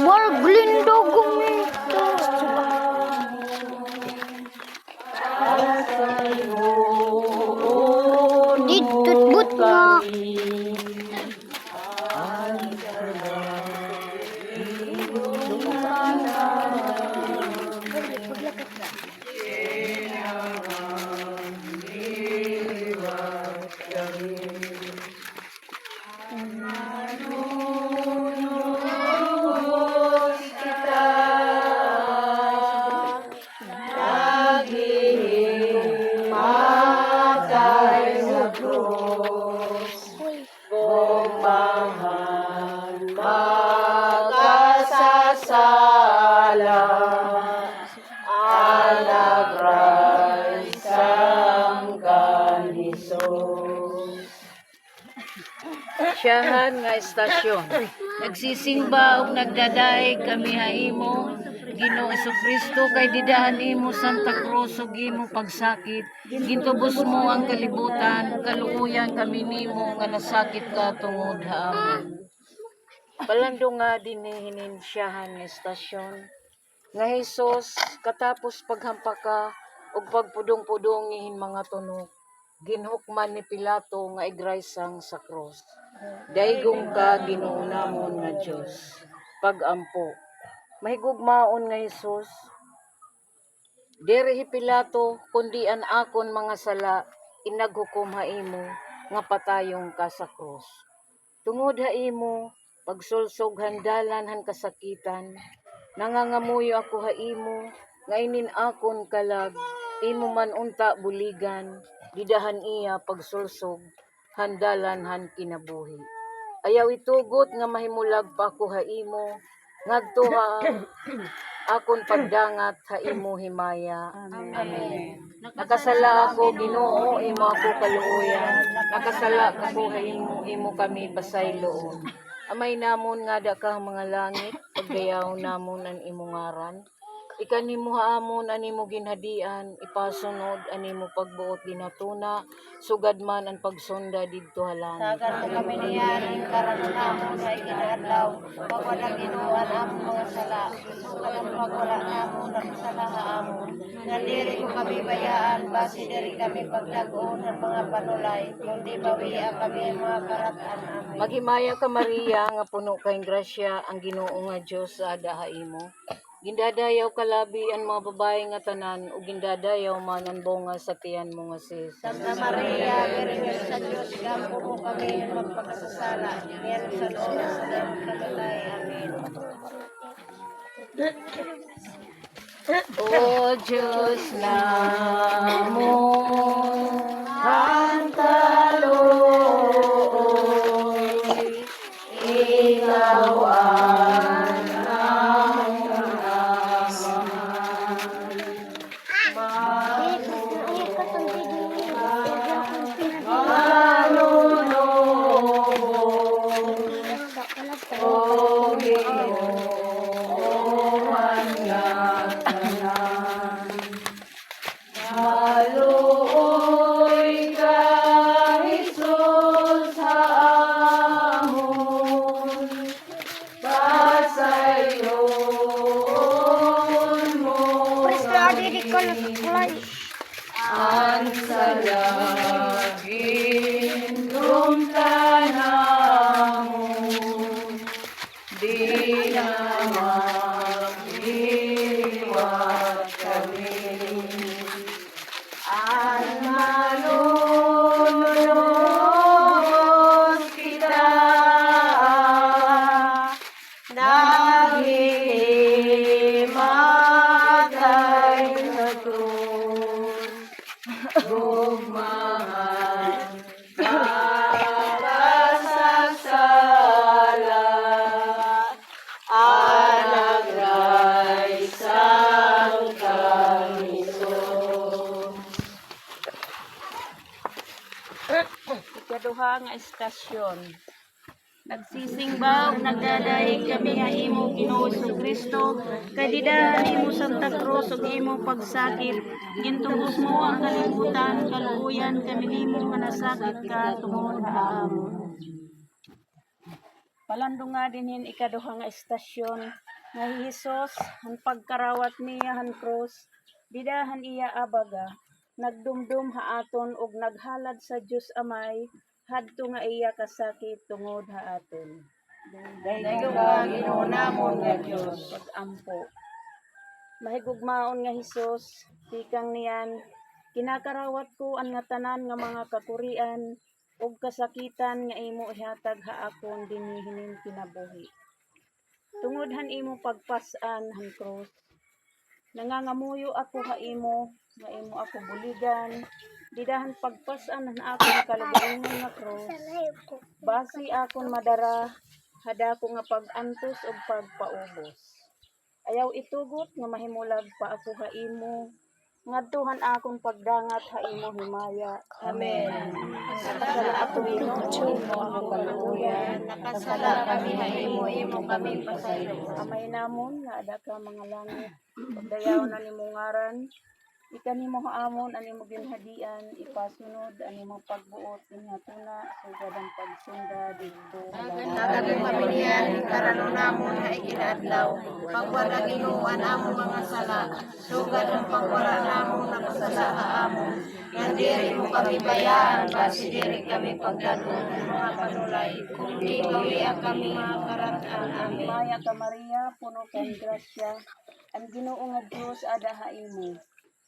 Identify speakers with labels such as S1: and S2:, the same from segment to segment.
S1: Marglindo gumito. Dito but nga.
S2: Magkasasala alagray sang kanhisos. Siyahan nga estasyon. Nagsisimba ug nagdaday kami haimo Ginoo Kristo kay didahan imo Santa Cruz ug imo pagsakit. Gintubos mo ang kalibutan, kaluoyan kami nimo nga nasakit ka tungod ha amin. Palando nga dinihinin siyahan nga estasyon. Nga Hesus, katapos paghampa ka ug pagpudong-pudong ihin mga tunok, ginhukman ni Pilato nga igraysang sa krus. Daigong ka Ginoo namon nga Dios. Pagampo. Mahigugmaon nga Hesus. Diri Pilato kundi an akon mga sala inaghukom ha imo nga patayong ka sa krus. Tungod ha imo pagsulsog handalan han kasakitan, nangangamuyo ako ha imo nga inin akon kalag imo man unta buligan didahan iya pagsulsog handalan han kinabuhi. Ayaw itugot nga mahimulag pa ako ha imo ngadto ha akon pagdangat ha imo himaya. Amen. Nakasala ako Ginoo imo ako kaluoyan. Nakasala ako ha imo kami pasayloon. Amay namon nga da ka mga langit pagdayaw namon ang imo ngaran. Ikanimo haamon animo ginhadian, ipasunod animo pagbuot ginatuna, sugad man ang pagsunda didto halangit.
S3: Sagan kami niyan, karon namon sa ikinadlaw, pagwala ginuan among mga sala, sugad ang pagwala namon ang sala haamon. Nga diri ko kami bayaan, base diri kami pagdagon ng mga panulay, kundi bawiya kami ang mga karatan amin.
S2: Maghimaya ka Maria, nga puno kayong grasya, ang Ginoo nga Dios sa adaha imo. Gindadayaw kalabi ang mga babae nga tanan ug gindadayaw man ang bunga sa tiyan mo nga si Jesus.
S3: Santa Maria, Virgen sa Diyos, gampo mo kami magpakasasala, ngayon sa oras ng kamatay. Amen.
S2: O Diyos namon, ang taloy, ikaw ang Maluoy ka, Jesus, sa amon, pasayloon mo kami, ang salagin lumtanamon, di na mag-iwat kami. Ang manununos kita, naghihimatay sa krus, gugmahan para sa sala, alagray sang kanhisos.
S4: Ikaduha nga estasyon. Nagsisimba ug nagdadayeg kami nga imo Ginoo Kristo kay didahan imo Santa Cruz ug imo pagsakit gintubos mo ang kalibutan kaluoyan kami nimo nga nasakit ka tungod sa amon. Palandong nga dinhin ikaduha nga estasyon nga Hesus ang pagkarawat niya han krus didahan iya abaga nagdumdum haaton ug naghalad sa Dios Amay hadto nga iya kasakit tungod haaton.
S3: Dayo ka Ginoo namon nga Dios.
S4: Pag-ampo. Mahigugmaon nga Hesus, tikang niyan, kinakarawat ko ang nga tanan nga mga kakurian ug kasakitan nga imo ihatag haakon dinhi hinin kinabuhi. Tungod han imo pagpas-an han krus, nangangamuyo ako ha imo, nga imo ako buligan, didahan pagpas-an han akong kalugaringon nga krus, basi akon madara, hada ko nga pag-antos ug pagpaubos. Ayaw itugot nga mahimulag pa ako ha imo, ngadtuhan akong pagdangat ha imo himaya.
S3: Amen.
S4: Nakasala ako imo ako kaluoyan.
S3: Nakasala kami ha imo kami pasaylo.
S4: Amay namon nga ada ka mga langit. Pagdayaw na nimo ngaran. Ikanimo haamon ani mo ginhadian ipasunod ani mo pagbuot niya tuna sugad ang pagsunda dito.
S3: Naging mapilian karano namon ha ikinadlaw. Pagwala Ginoo amo mga sala. Sugad ang pagwala namon nakasala haamon. Nga diri mo kami bayaan basi diri kami pagdanon mga panulay. Kundi kawiya kami mga karatan. Amen.
S4: Maya ka Maria puno kang grasya. Ang Ginoo nga Dios ada ha imo.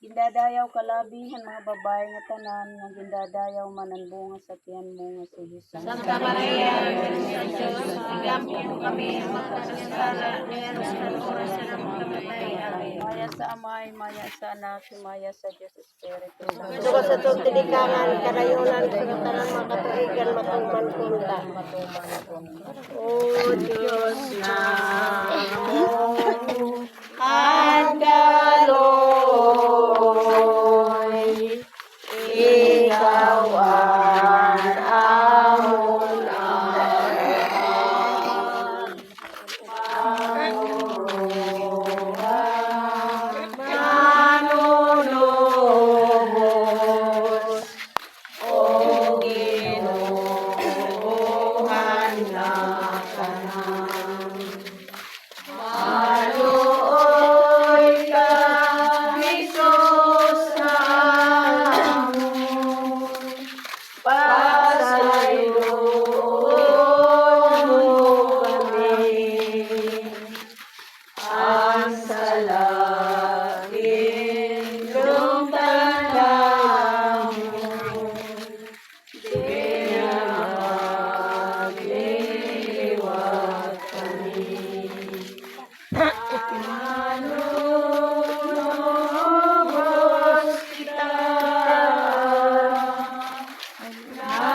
S4: Gindadayaw kalabi ang mga babae nga tanan nga gindadayaw manan bunga sa tiyan mo nga si Jesus.
S3: Santa Maria, Virgen Diyos, igampo mo kami makasasala, meron sa oras na pagkamatay. Amen.
S4: Maya sa Amay, maya sa Anak, maya sa Diyos Espiritu.
S3: Ito ka sa tutilikangan, karayunan, sa katanang makatuigan, matuman kunta. O Diyos na ang daloy, ikaw ang amon arahan. Manunubos, o Ginoohan na tanan. Maluoy ka, Jesus na amon, pasayloon mo kami, ang salagin ng talang mo, di na magliliwat kami. Manunubos kita,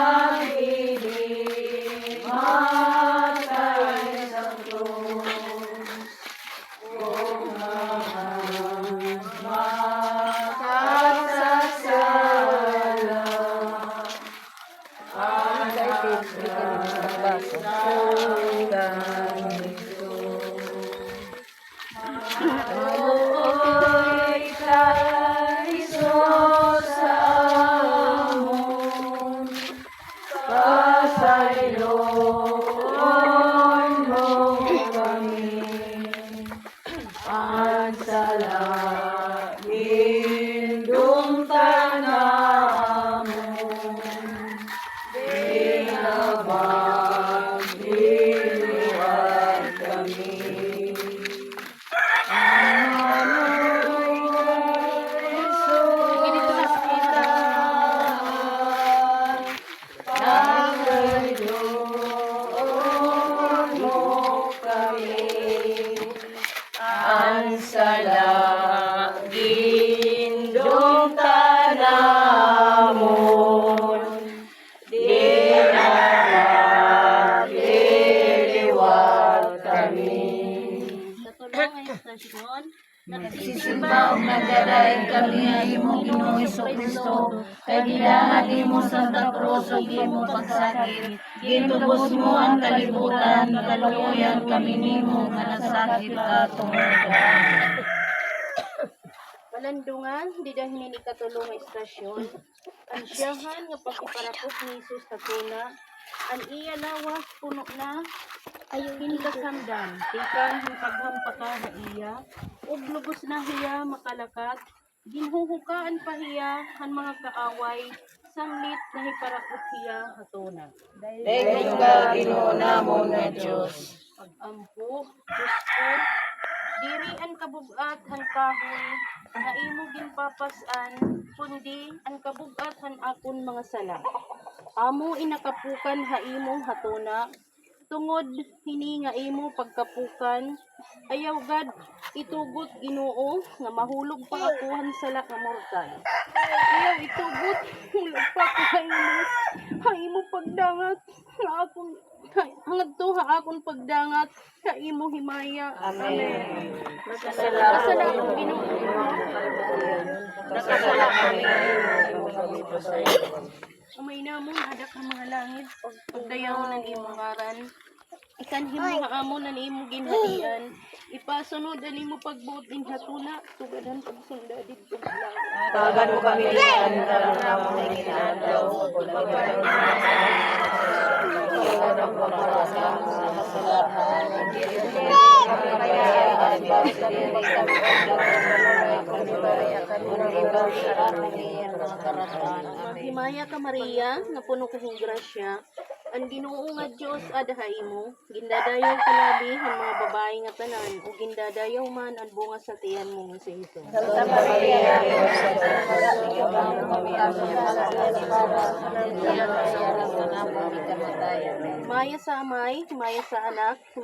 S3: nagdidig matay sa krus, kung ang makasasala, ang Maluoy ka, Jesus sa amon, pasayloon mo kami, ang salagin ng tanamon, di na magliliwat kami. Ang salagin ng tanamon, di na magliliwat kami.
S4: Sa tulong ng estasyon,
S3: Nagsisimba o nagdadaig kami nga imong Ginoong Kristo, kay gidahan imo Santa Cruz ug imo pagsakit. Gintubos mo ang kalibutan, kaluoyan kami nimo nga nasakit ka tungod.
S4: Palandungan, didahin ni katulong nga istasyon. Ang siyahan nga pagkiparakos ni Jesus sa kuna. Ang iya lawas puno na hinikasamdan. Tikang paghampaka na iya. Ug lubos na hiya makalakat. Ginhuhukaan pa hiya ang mga kaaway. Sanglit na hiparakot hiya hatuna.
S3: Dayon ka Ginoo namon nga Dios.
S4: Pag-ampo, Diyos ko, diri ang kabugat han kahoy, nga imo ginpapasan, kundi ang kabugat han akon mga sala. Amo inakapukan ha imong hatuna, tungod hini nga imo pagkapukan, ayaw gad itugot Ginoo nga mahulog pa ako han sala nga mortal. Ayaw itugot hulog pa ako ha imo pagdangat nga akon hangad to ha akon pagdangat sa imo himaya. Amen. Nakasalang kong Ginoo.
S3: Nakasalang kami.
S4: Amay namon adak ang mga langit, pagdayaw ng imong ngaran. Ikanhim mo nga amon ang imong ginhalian. Ipasunod ang imong pagbuot din hatuna, tugadan pagsunda didto sa langit.
S3: Tawagan mo kami diyan, karon namon nga ginadlaw, pagbabayan mo ang pagpapasama sa kasalanan. Kami kayaan, bawat kami
S4: Himaya ka Maria, nga puno ka ng grasya. Ang Ginoo nga Dios adaha imo, gindadayaw kalabi ang mga babae nga tanan, o gindadayaw man ang bunga sa tiyan mo nga si Hesus.
S3: Santa Maria, sa kami
S4: Himaya sa Amay, himaya sa Anak,